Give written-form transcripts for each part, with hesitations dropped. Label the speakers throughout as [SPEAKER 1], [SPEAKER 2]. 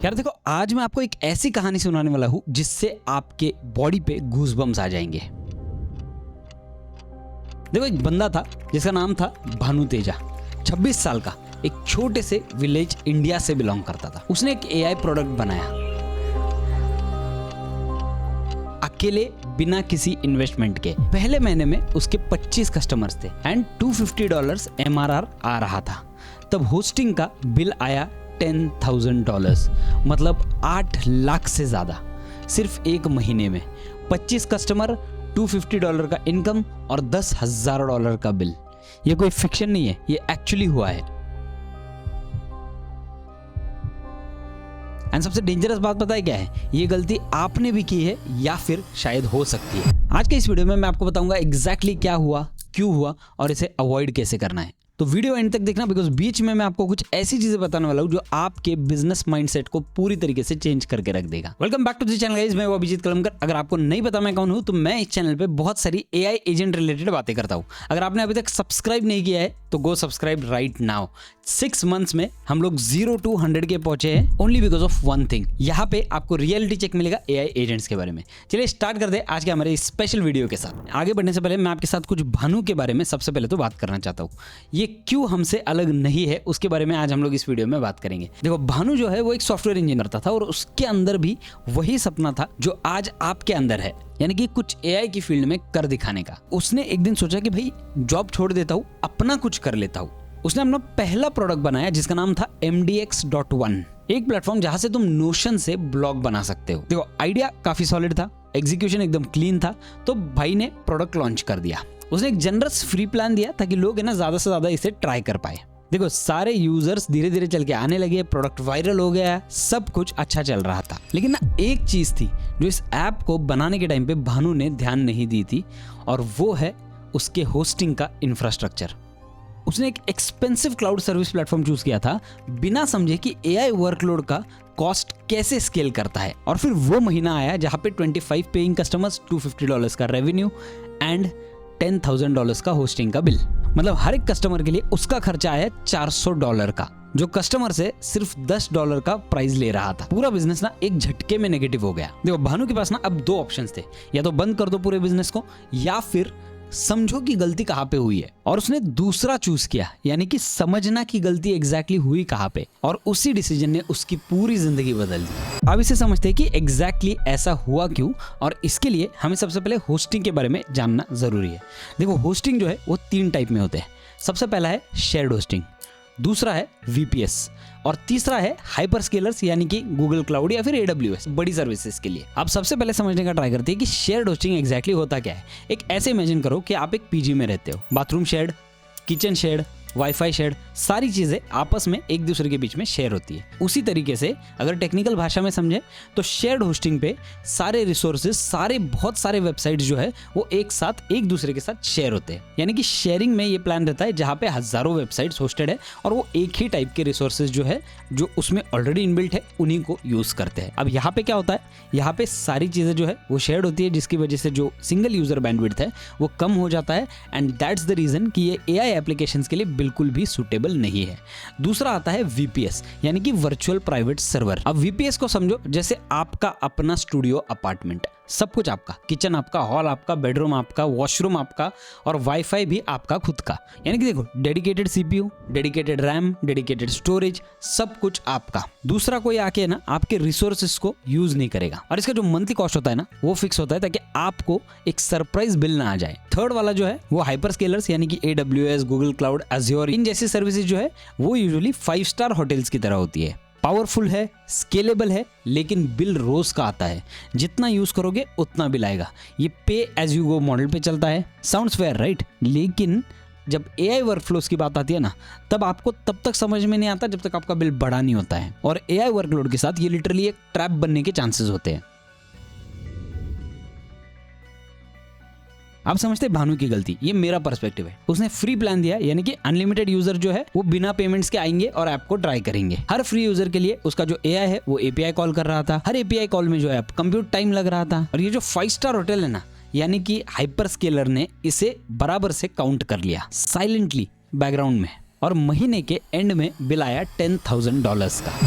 [SPEAKER 1] यार देखो, आज मैं आपको एक ऐसी कहानी सुनाने वाला हूं जिससे आपके बॉडी पे गूज़बम्स आ जाएंगे। देखो, एक बंदा था जिसका नाम था भानु तेजा। 26 साल का, एक छोटे से विलेज इंडिया से बिलोंग करता था। उसने एक एआई प्रोडक्ट बनाया अकेले, बिना किसी इन्वेस्टमेंट के। पहले महीने में उसके 25 कस्टमर्स थे एंड $250 MRR आ रहा था। तब होस्टिंग का बिल आया $10,000, मतलब 8 लाख से ज्यादा सिर्फ एक महीने में। 25 कस्टमर, $250 का इनकम और $10,000 का बिल। ये कोई फिक्शन नहीं है, ये एक्चुअली हुआ है। एंड सबसे डेंजरस बात पता है क्या है? ये गलती आपने भी की है या फिर शायद हो सकती है। आज के इस वीडियो में मैं आपको बताऊंगा एग्जैक्टली क्या हुआ, क्यों हुआ और इसे अवॉइड कैसे करना है। तो वीडियो एंड तक देखना, बिकॉज बीच में मैं आपको कुछ ऐसी चीजें बताने वाला हूं जो आपके बिजनेस माइंडसेट को पूरी तरीके से चेंज करके रख देगा। Welcome back to the channel guys, मैं हूं अभिजीत कलमकर। अगर आपको नहीं पता मैं कौन हूं, तो मैं इस चैनल पे बहुत सारी एआई एजेंट रिलेटेड बातें करता हूं। अगर आपने अभी तक सब्सक्राइब नहीं किया है तो go subscribe right now. 6 months में हम लोग 0 to 100 के पहुंचे हैं only because of one thing. यहाँ पे आपको रियलिटी चेक मिलेगा एआई एजेंट्स के बारे में। चलिए स्टार्ट कर दे आज के हमारे स्पेशल वीडियो के साथ। आगे बढ़ने से पहले मैं आपके साथ कुछ भानु के बारे में सबसे पहले तो बात करना चाहता हूँ। ये क्यों हमसे अलग नहीं है उसके बारे में आज हम लोग इस वीडियो में बात करेंगे। देखो, भानु जो है वो एक सॉफ्टवेयर इंजीनियर था और उसके अंदर भी वही सपना था जो आज आपके अंदर है, यानी कि कुछ एआई की फील्ड में कर दिखाने का। उसने एक दिन सोचा कि भाई जॉब छोड़ देता हूँ, अपना कुछ कर लेता हूँ। उसने अपना पहला प्रोडक्ट बनाया जिसका नाम था MDX.1, एक प्लेटफॉर्म जहां से तुम नोशन से ब्लॉग बना सकते हो। देखो, आइडिया काफी सॉलिड था, एग्जीक्यूशन एकदम क्लीन था, तो भाई ने प्रोडक्ट लॉन्च कर दिया। उसने एक जनरस फ्री प्लान दिया ताकि लोग है ना ज्यादा से ज्यादा इसे ट्राई कर पाए। देखो, सारे यूजर्स धीरे धीरे चल के आने लगे, प्रोडक्ट वायरल हो गया, सब कुछ अच्छा चल रहा था। लेकिन ना एक चीज थी जो इस ऐप को बनाने के टाइम पे भानु ने ध्यान नहीं दी थी, और वो है उसके होस्टिंग का इंफ्रास्ट्रक्चर। उसने एक expensive cloud service platform choose किया था बिना समझे कि एआई वर्कलोड का कॉस्ट कैसे स्केल करता है। और फिर वो महीना आया जहां पे 25 पेइंग कस्टमर्स, $250 का रेवेन्यू एंड $10,000 का होस्टिंग का बिल। मतलब हर एक कस्टमर के लिए उसका खर्चा आया $400 का, जो कस्टमर से सिर्फ $10 का प्राइस ले रहा था। पूरा बिजनेस ना एक झटके में नेगेटिव हो गया। देखो, भानु के पास ना अब 2 ऑप्शंस थे, या तो बंद कर दो पूरे बिजनेस को या फिर समझो कि गलती कहां पे हुई है। और उसने दूसरा चूज किया, यानी कि समझना कि गलती एग्जैक्टली हुई कहां पे, और उसी डिसीजन ने उसकी पूरी जिंदगी बदल दी। अब इसे समझते हैं कि एग्जैक्टली ऐसा हुआ क्यों, और इसके लिए हमें सबसे पहले होस्टिंग के बारे में जानना जरूरी है। देखो, होस्टिंग जो है वो 3 टाइप में होते हैं। सबसे पहला है शेयर्ड होस्टिंग, दूसरा है VPS और तीसरा है हाइपरस्केलर्स, यानी कि गूगल क्लाउड या फिर AWS, बड़ी सर्विसेज के लिए। आप सबसे पहले समझने का ट्राई करते हैं कि शेयर्ड होस्टिंग एग्जैक्टली होता क्या है। एक ऐसे इमेजिन करो कि आप एक PG में रहते हो, bathroom shared, kitchen shared, wifi shared, सारी चीजें आपस में एक दूसरे के बीच में शेयर होती है। उसी तरीके से अगर टेक्निकल भाषा में समझे तो शेयर्ड होस्टिंग पे सारे रिसोर्सेज, बहुत सारे वेबसाइट्स जो है वो एक साथ एक दूसरे के साथ शेयर होते हैं। यानी कि शेयरिंग में ये प्लान रहता है जहाँ पे हजारों वेबसाइट्स होस्टेड है और वो एक ही टाइप के रिसोर्सेज जो है जो उसमें ऑलरेडी इनबिल्ट है उन्हीं को यूज करते हैं। अब यहाँ पे क्या होता है, यहाँ पे सारी चीजें जो है वो शेयर्ड होती है, जिसकी वजह से जो सिंगल यूजर बैंडविड्थ है वो कम हो जाता है। एंड दैट्स द रीजन कि ये एआई एप्लीकेशंस के लिए बिल्कुल भी सूटेबल नहीं है। दूसरा आता है VPS, यानी कि वर्चुअल प्राइवेट सर्वर। अब VPS को समझो जैसे आपका अपना स्टूडियो अपार्टमेंट, सब कुछ आपका, किचन आपका, हॉल आपका, बेडरूम आपका, वॉशरूम आपका और वाईफाई भी आपका खुद का। यानी कि देखो, dedicated CPU, dedicated RAM, dedicated storage, सब कुछ आपका। दूसरा कोई आके ना आपके रिसोर्सेस को यूज नहीं करेगा, और इसका जो मंथली कॉस्ट होता है ना वो फिक्स होता है ताकि आपको एक सरप्राइज बिल ना आ जाए। थर्ड वाला जो है वो हाइपरस्केलर्स, यानी कि AWS, गूगल क्लाउड, एज़्योर, इन जैसी सर्विसेज जो है वो यूजुअली 5 स्टार होटल्स की तरह होती है। पावरफुल है, स्केलेबल है, लेकिन बिल रोज का आता है। जितना यूज करोगे उतना बिल आएगा। ये पे एज यू गो मॉडल पे चलता है। Sounds fair right? लेकिन जब एआई वर्कफ्लोस की बात आती है ना, तब आपको तब तक समझ में नहीं आता जब तक आपका बिल बड़ा नहीं होता है। और एआई वर्कलोड के साथ ये लिटरली एक ट्रैप बनने के चांसेस होते हैं। आप समझते हैं भानु की गलती, ये मेरा पर्सपेक्टिव है। उसने फ्री प्लान दिया, यानी कि अनलिमिटेड यूजर जो है वो बिना पेमेंट्स के आएंगे और ऐप को ट्राई करेंगे। हर फ्री यूजर के लिए उसका जो एआई है वो API कॉल कर रहा था। हर API कॉल में जो है कंप्यूट टाइम लग रहा था। और ये जो 5 स्टार होटल है ना, यानी कि हाइपरस्केलर ने इसे बराबर से काउंट कर लिया साइलेंटली बैकग्राउंड में, और महीने के एंड में बिल आया $10,000 का।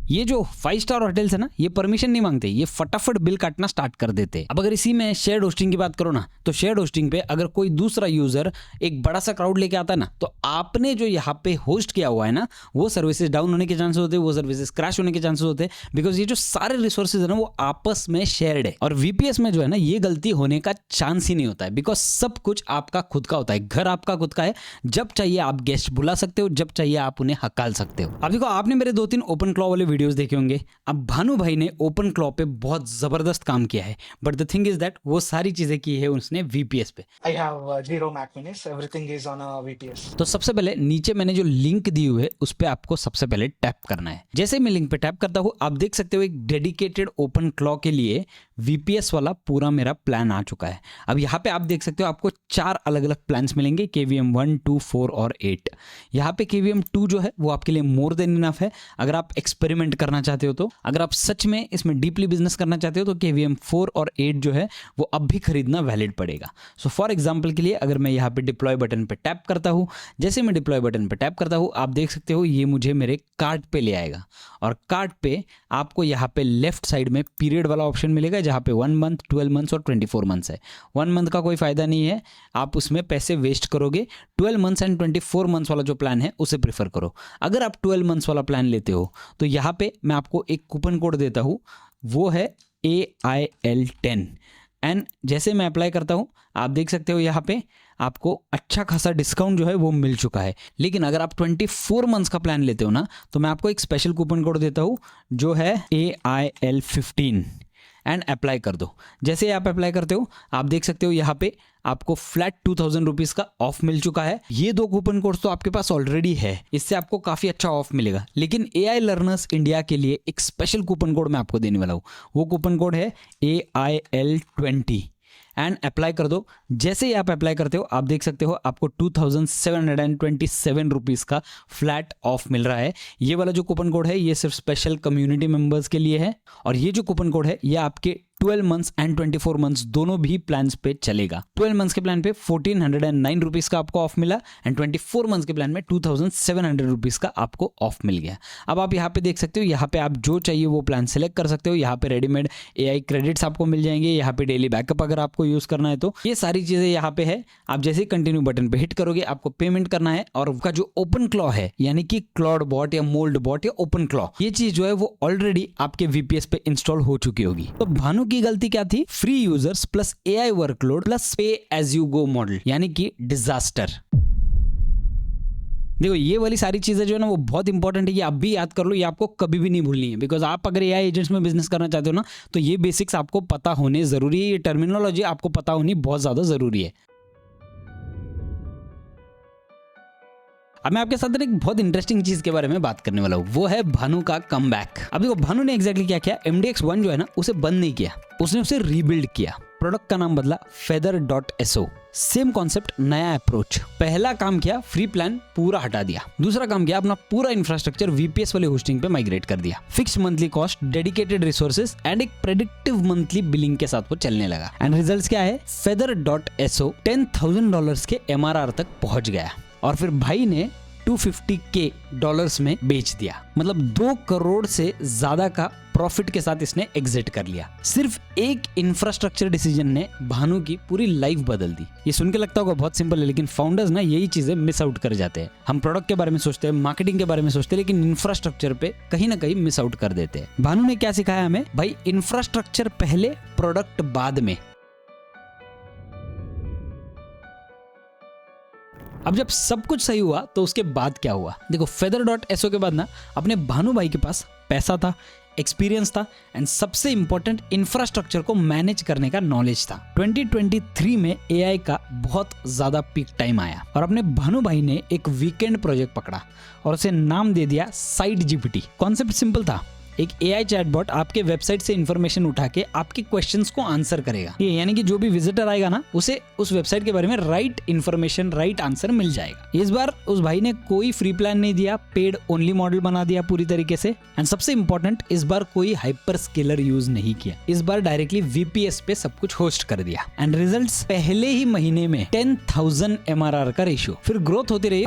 [SPEAKER 1] ये जो 5 स्टार होटल्स है ना, ये परमिशन नहीं मांगते, ये फटाफट बिल काटना स्टार्ट कर देते हैं। अब अगर इसी में शेयर्ड होस्टिंग की बात करो ना, तो शेयर्ड होस्टिंग पे अगर कोई दूसरा यूजर एक बड़ा सा क्राउड लेके आता है ना, तो आपने जो यहाँ पे होस्ट किया हुआ है ना, वो सर्विसेज डाउन होने के चांसेस होते हैं, वो सर्विसेज क्रैश होने के चांसेस होते हैं, बिकॉज ये जो सारे रिसोर्सेज है ना, वो आपस में शेयर्ड है। और वीपीएस में जो है ना, ये गलती होने का चांस ही नहीं होता है, बिकॉज सब कुछ आपका खुद का होता है, घर आपका खुद का है, जब चाहिए आप गेस्ट बुला सकते हो, जब चाहिए आप उन्हें हकाल सकते हो। अब देखो, आपने मेरे 2-3 ओपन क्लॉ वाले वीडियोस देखे होंगे। अब भानु भाई ने ओपन क्लॉ पे बहुत जबरदस्त काम किया है, but the thing is that वो सारी चीजें की है उसने वीपीएस पे।
[SPEAKER 2] I have 0 Mac Minis. Everything is on a VPS.
[SPEAKER 1] तो सबसे पहले नीचे मैंने जो लिंक दी हुई है उस पे आपको सबसे पहले टैप करना है। जैसे मैं लिंक पे टैप करता हूँ, आप देख सकते हो एक डेडिकेटेड ओपन क्लॉ के लिए वीपीएस वाला पूरा मेरा प्लान आ चुका है। अब यहाँ पे आप देख सकते हो आपको 4 अलग अलग प्लान्स मिलेंगे, KVM 1, 2, 4 और 8। यहाँ पे KVM 2 जो है वो आपके लिए मोर देन इनफ है अगर आप एक्सपेरिमेंट करना चाहते हो। तो अगर आप सच में इसमें डीपली बिजनेस करना चाहते हो तो KVM 4 और 8 जो है वो अब भी खरीदना वैलिड पड़ेगा। सो फॉर एग्जाम्पल के लिए अगर मैं यहाँ पे डिप्लॉय बटन पे टैप करता हूँ, जैसे मैं डिप्लॉय बटन पे टैप करता हूँ, आप देख सकते हो ये मुझे मेरे कार्ट पे ले आएगा। और कार्ट पे आपको यहाँ पे लेफ्ट साइड में पीरियड वाला ऑप्शन मिलेगा, जहाँ पे 1 मंथ, 12 मंथ्स और 24 मंथ्स है। 1 मंथ का कोई फायदा नहीं है, आप उसमें पैसे वेस्ट करोगे। 12 मंथ्स एंड 24 मंथ्स वाला जो प्लान है उसे प्रेफर करो। अगर आप 12 मंथ्स वाला प्लान लेते हो तो यहाँ पे मैं आपको एक कूपन कोड देता हूँ, वो है AIL10 एंड जैसे मैं अप्लाई करता हूँ, आप देख सकते हो यहाँ पे आपको अच्छा खासा डिस्काउंट जो है वो मिल चुका है। लेकिन अगर आप 24 मंथ्स का प्लान लेते हो ना, तो मैं आपको एक स्पेशल कूपन कोड देता हूँ जो है AIL15 एंड अप्लाई कर दो। जैसे आप अप्लाई करते हो, आप देख सकते हो यहाँ पे आपको फ्लैट 2000 रुपीज़ का ऑफ मिल चुका है। ये 2 कूपन कोड्स तो आपके पास ऑलरेडी है, इससे आपको काफ़ी अच्छा ऑफ मिलेगा। लेकिन AI लर्नर्स इंडिया के लिए एक स्पेशल कूपन कोड मैं आपको देने वाला हूँ। वो कूपन कोड है AIL20 एंड अप्लाई कर दो। जैसे ही आप अप्लाई करते हो, आप देख सकते हो आपको 2727 रुपीज़ का फ्लैट ऑफ मिल रहा है। ये वाला जो कूपन कोड है ये सिर्फ स्पेशल कम्युनिटी मेंबर्स के लिए है, और ये जो कूपन कोड है ये आपके 12 मंथ्स एंड 24 मंथ्स दोनों भी प्लान्स पे चलेगा। 12 मंथ्स के प्लान पे 1409 रुपीज़ का आपको ऑफ मिला एंड 24 मंथ्स के प्लान में 2700 रुपीज़ का आपको ऑफ मिल गया। अब आप यहाँ पे देख सकते हो, यहाँ पे आप जो चाहिए वो प्लान सेलेक्ट कर सकते हो। यहाँ पे रेडीमेड AI क्रेडिट्स आपको मिल जाएंगे, यहाँ पे डेली बैकअप अगर आपको यूज़ करना है तो ये सारी चीज़ें यहाँ पे है। आप जैसे ही कंटिन्यू बटन पे हिट करोगे आपको पेमेंट करना है, और उसका जो ओपन क्लॉ है यानी कि क्लॉड बॉट या मोल्ड बॉट या ओपन क्लॉ, ये चीज़ जो है वो ऑलरेडी आपके VPS पे इंस्टॉल हो चुकी होगी। तो भानु की गलती क्या थी? Free users plus AI workload plus पे एज यू गो मॉडल, यानी कि डिजास्टर। देखो, ये वाली सारी चीजें जो है ना वो बहुत इंपॉर्टेंट है, ये आप भी याद कर लो, ये आपको कभी भी नहीं भूलनी है। बिकॉज आप अगर AI एजेंट्स में बिजनेस करना चाहते हो ना, तो ये बेसिक्स आपको पता होने जरूरी है, ये टर्मिनोलॉजी आपको पता होनी बहुत ज्यादा जरूरी है। अब मैं आपके साथ एक बहुत इंटरेस्टिंग चीज के बारे में बात करने वाला हूँ, वो है भानु का कमबैक। अब देखो, भानु ने एग्जैक्टली क्या किया, MDX1 जो है ना उसे बंद नहीं किया, उसने उसे रीबिल्ड किया। प्रोडक्ट का नाम बदला feather.so। सेम कॉन्सेप्ट, नया अप्रोच। पहला काम किया, फ्री प्लान पूरा हटा दिया। दूसरा काम किया, अपना पूरा इंफ्रास्ट्रक्चर VPS वाले होस्टिंग पे माइग्रेट कर दिया। Fix monthly cost, dedicated resources and एक प्रेडिक्टिव मंथली बिलिंग के साथ वो चलने लगा। एंड रिजल्ट्स क्या है? feather.so $10,000 के MRR तक पहुंच गया, और फिर भाई ने $250K में बेच दिया। मतलब 2 करोड़ से ज्यादा का प्रॉफिट के साथ इसने एग्जिट कर लिया। सिर्फ एक इंफ्रास्ट्रक्चर डिसीजन ने भानु की पूरी लाइफ बदल दी। ये सुन के लगता होगा बहुत सिंपल है, लेकिन फाउंडर्स ना यही चीजें मिस आउट कर जाते हैं। हम प्रोडक्ट के बारे में सोचते हैं, मार्केटिंग के बारे में सोचते हैं, लेकिन इंफ्रास्ट्रक्चर पे कहीं ना कहीं मिस आउट कर देते हैं। भानु ने क्या सिखाया हमें? भाई, इंफ्रास्ट्रक्चर पहले, प्रोडक्ट बाद में। अब जब सब कुछ सही हुआ तो उसके बाद क्या हुआ? देखो, feather.so के बाद ना अपने भानु भाई के पास पैसा था, एक्सपीरियंस था एंड सबसे इंपॉर्टेंट इंफ्रास्ट्रक्चर को मैनेज करने का नॉलेज था। 2023 में AI का बहुत ज्यादा पीक टाइम आया, और अपने भानु भाई ने एक वीकेंड प्रोजेक्ट पकड़ा और उसे नाम दे दिया SiteGPT। कॉन्सेप्ट सिंपल था, एक AI चैटबॉट आपके वेबसाइट से इंफॉर्मेशन उठा के आपके क्वेश्चंस को आंसर करेगा। ये यानी कि जो भी विजिटर आएगा ना, उसे उस वेबसाइट के बारे में राइट इंफॉर्मेशन, राइट आंसर मिल जाएगा। इस बार उस भाई ने कोई फ्री प्लान नहीं दिया, पेड ओनली मॉडल बना दिया पूरी तरीके से। एंड सबसे इंपॉर्टेंट, इस बार कोई हाइपर स्केलर यूज नहीं किया, इस बार डायरेक्टली VPS पे सब कुछ होस्ट कर दिया। एंड रिजल्ट्स, पहले ही महीने में 10,000 MRR का रेशियो। फिर ग्रोथ होती रही।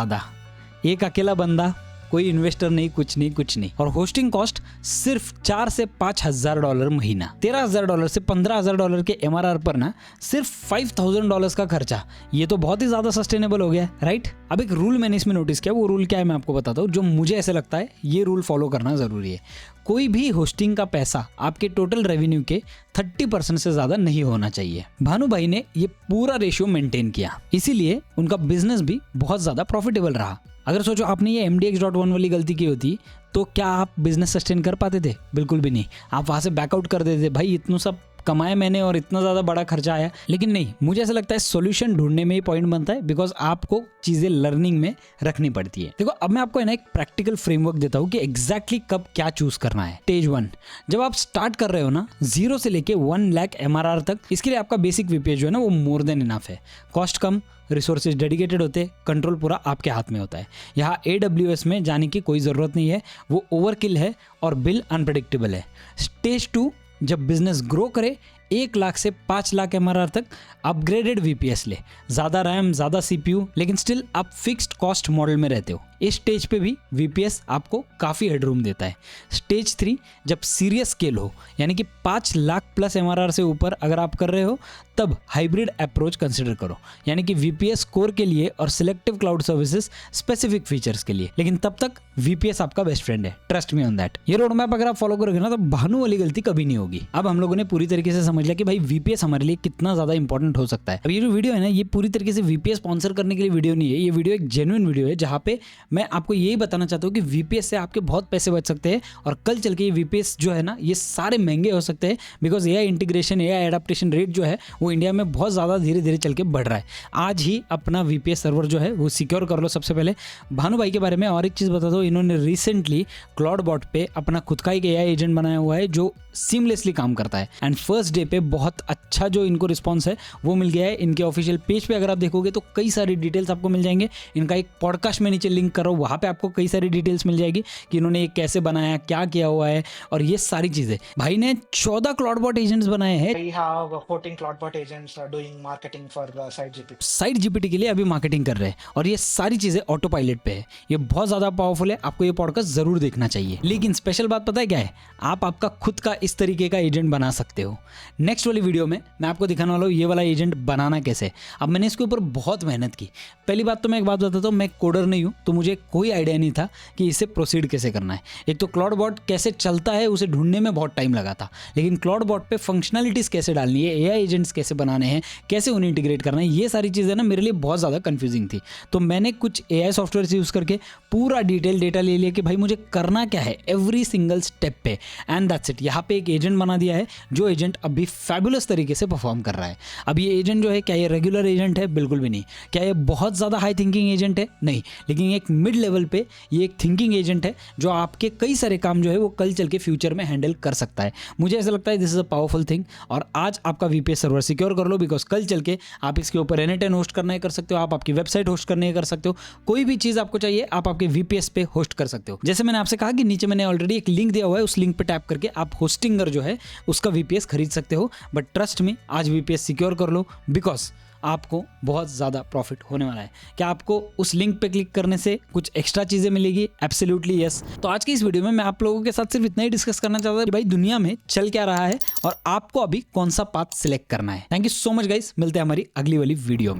[SPEAKER 1] एक अकेला बंदा कोई इन्वेस्टर नहीं, कुछ नहीं कुछ नहीं। और होस्टिंग कॉस्ट सिर्फ 4 से 5 हजार डॉलर महीना, $13,000 से $15,000 के MRR पर ना सिर्फ $5,000 का खर्चा, ये तो बहुत ही ज्यादा सस्टेनेबल हो गया है, राइट। अब एक रूल मैंने इसमें नोटिस किया, वो रूल क्या है मैं आपको बताता हूँ, जो मुझे ऐसे लगता है ये रूल फॉलो करना जरूरी है। कोई भी होस्टिंग का पैसा आपके टोटल रेवेन्यू के 30% से ज्यादा नहीं होना चाहिए। भानु भाई ने ये पूरा रेशियो मेंटेन किया, इसीलिए उनका बिजनेस भी बहुत ज्यादा प्रॉफिटेबल रहा। अगर सोचो आपने ये MDX.1 वाली गलती की होती तो क्या आप बिजनेस सस्टेन कर पाते थे? बिल्कुल भी नहीं। आप वहां से बैकआउट कर देते, भाई इतना सब कमाए मैंने और इतना ज्यादा बड़ा खर्चा आया। लेकिन नहीं, मुझे ऐसा लगता है सॉल्यूशन ढूंढने में ही पॉइंट बनता है, बिकॉज आपको चीजें लर्निंग में रखनी पड़ती है। देखो अब मैं आपको है ना एक प्रैक्टिकल फ्रेमवर्क देता हूँ कि एग्जैक्टली कब क्या चूज करना है। स्टेज 1, जब आप स्टार्ट कर रहे हो ना 0 से लेके 1 लाख MRR तक, इसके लिए आपका बेसिक VPS जो है ना वो मोर देन इनफ है। कॉस्ट कम, रिसोर्सेज डेडिकेटेड होते, कंट्रोल पूरा आपके हाथ में होता है। यहाँ AWS में जाने की कोई ज़रूरत नहीं है, वो ओवरकिल है और बिल अनप्रेडिक्टेबल है। स्टेज 2, जब बिजनेस ग्रो करे 1 लाख से 5 लाख MRR तक, अपग्रेडेड VPS ले, ज़्यादा रैम, ज़्यादा CPU, लेकिन स्टिल आप फिक्स्ड कॉस्ट मॉडल में रहते हो। इस स्टेज पे भी VPS आपको काफ़ी हेडरूम देता है। स्टेज 3, जब सीरियस स्केल हो, यानी कि 5 लाख प्लस MRR से ऊपर अगर आप कर रहे हो, तब हाइब्रिड अप्रोच कंसिडर करो, यानी कि VPS कोर के लिए और selective cloud services specific features के लिए। लेकिन तब तक VPS आपका बेस्ट फ्रेंड है, ट्रस्ट मी ऑन दैट। ये रोड मैप अगर आप फॉलो करोगे ना तो भानु वाली गलती कभी नहीं होगी। अब हम लोगों ने पूरी तरीके से समझ लिया कि भाई VPS हमारे लिए कितना ज्यादा इंपॉर्टेंट हो सकता है। अब ये जो वीडियो है ना, ये पूरी तरीके से VPS स्पॉन्सर करने के लिए वीडियो नहीं है, ये वीडियो एक जेन्युइन वीडियो है जहाँ पे मैं आपको यही बताना चाहता हूँ कि VPS से आपके बहुत पैसे बच सकते हैं और कल चल के ये VPS जो है ना ये सारे महंगे हो सकते हैं, because AI integration, AI adaptation rate जो है वो इंडिया में बहुत ज़्यादा धीरे धीरे चल के बढ़ रहा है। आज ही अपना VPS सर्वर जो है वो सिक्योर कर लो। सबसे पहले भानु भाई के बारे में और एक चीज़ बता दो, इन्होंने रिसेंटली क्लाउडबॉट पे अपना खुद का एक AI एजेंट बनाया हुआ है जो सीमलेसली काम करता है, एंड फर्स्ट डे पे बहुत अच्छा जो इनको रिस्पॉन्स है वो मिल गया है। इनके ऑफिशियल पेज पे अगर आप देखोगे तो कई सारी डिटेल्स आपको मिल जाएंगे। इनका एक पॉडकास्ट में नीचे लिंक करो, वहाँ पे आपको कई सारी डिटेल्स मिल जाएगी कि इन्होंने ये कैसे बनाया, क्या किया हुआ है और ये सारी चीज़ें। भाई ने 14 क्लाउडबॉट एजेंट्स बनाए हैं।
[SPEAKER 2] We have 14 CloudBot agents doing marketing for SiteGPT.
[SPEAKER 1] Site GPT के लिए अभी मार्केटिंग कर रहे हैं और ये सारी चीजें ऑटो पायलट पे है। ये बहुत ज्यादा पावरफुल है, आपको ये पॉडकास्ट जरूर देखना चाहिए। लेकिन स्पेशल बात पता है क्या है, आप आपका खुद का इस तरीके का एजेंट बना सकते हो। नेक्स्ट वाली वीडियो में मैं आपको दिखाने वाला हूँ ये वाला एजेंट बनाना कैसे। अब मैंने इसके ऊपर बहुत मेहनत की। पहली बात तो मैं एक बात बताता हूँ, मैं कोडर नहीं हूँ, तो मुझे कोई आइडिया नहीं था कि इसे प्रोसीड कैसे करना है। एक तो क्लाउडबॉट कैसे चलता है उसे ढूंढने में बहुत टाइम लगा था, लेकिन क्लाउडबॉट पे फंक्शनलिटीज कैसे डालनी है, AI एजेंट्स कैसे बनाने हैं, कैसे उन्हें इंटीग्रेट करना है, ये सारी चीज़ें ना मेरे लिए बहुत ज़्यादा कंफ्यूजिंग थी। तो मैंने कुछ AI सॉफ्टवेयर यूज़ करके पूरा डिटेल डेटा ले लिया कि भाई मुझे करना क्या है एवरी सिंगल स्टेप पे, एंड दैट्स इट। यहाँ पे एक एजेंट बना दिया है जो एजेंट अभी फैबुलस तरीके से परफॉर्म कर रहा है। अब ये एजेंट जो है, क्या ये रेगुलर एजेंट है? बिल्कुल भी नहीं। क्या ये बहुत ज़्यादा हाई थिंकिंग एजेंट है? नहीं। लेकिन एक मिड लेवल पे ये एक थिंकिंग एजेंट है जो आपके कई सारे काम जो है वो कल चल के फ्यूचर में हैंडल कर सकता है। मुझे ऐसा लगता है this is a powerful thing. और आज आपका VPS सर्वर सिक्योर कर लो, बिकॉज कल चल के आप इसके ऊपर NA10 होस्ट करना है कर सकते हो, आप आपकी वेबसाइट होस्ट करने है कर सकते हो, कोई भी चीज़ आपको चाहिए आप आपके VPS पे होस्ट कर सकते हो। जैसे मैंने आपसे कहा कि नीचे मैंने ऑलरेडी एक लिंक दिया हुआ है, उस लिंक पे टैप करके आप होस्टिंगर जो है उसका VPS खरीद सकते हो। बट ट्रस्ट मी, आज VPS सिक्योर कर लो, बिकॉज आपको बहुत ज़्यादा प्रॉफिट होने वाला है। क्या आपको उस लिंक पे क्लिक करने से कुछ एक्स्ट्रा चीज़ें मिलेगी? Absolutely yes. तो आज की इस वीडियो में मैं आप लोगों के साथ सिर्फ इतना ही डिस्कस करना चाहता था कि भाई दुनिया में चल क्या रहा है और आपको अभी कौन सा पाथ सिलेक्ट करना है। Thank you so much guys, मिलते हैं हमारी अगली वाली वीडियो में।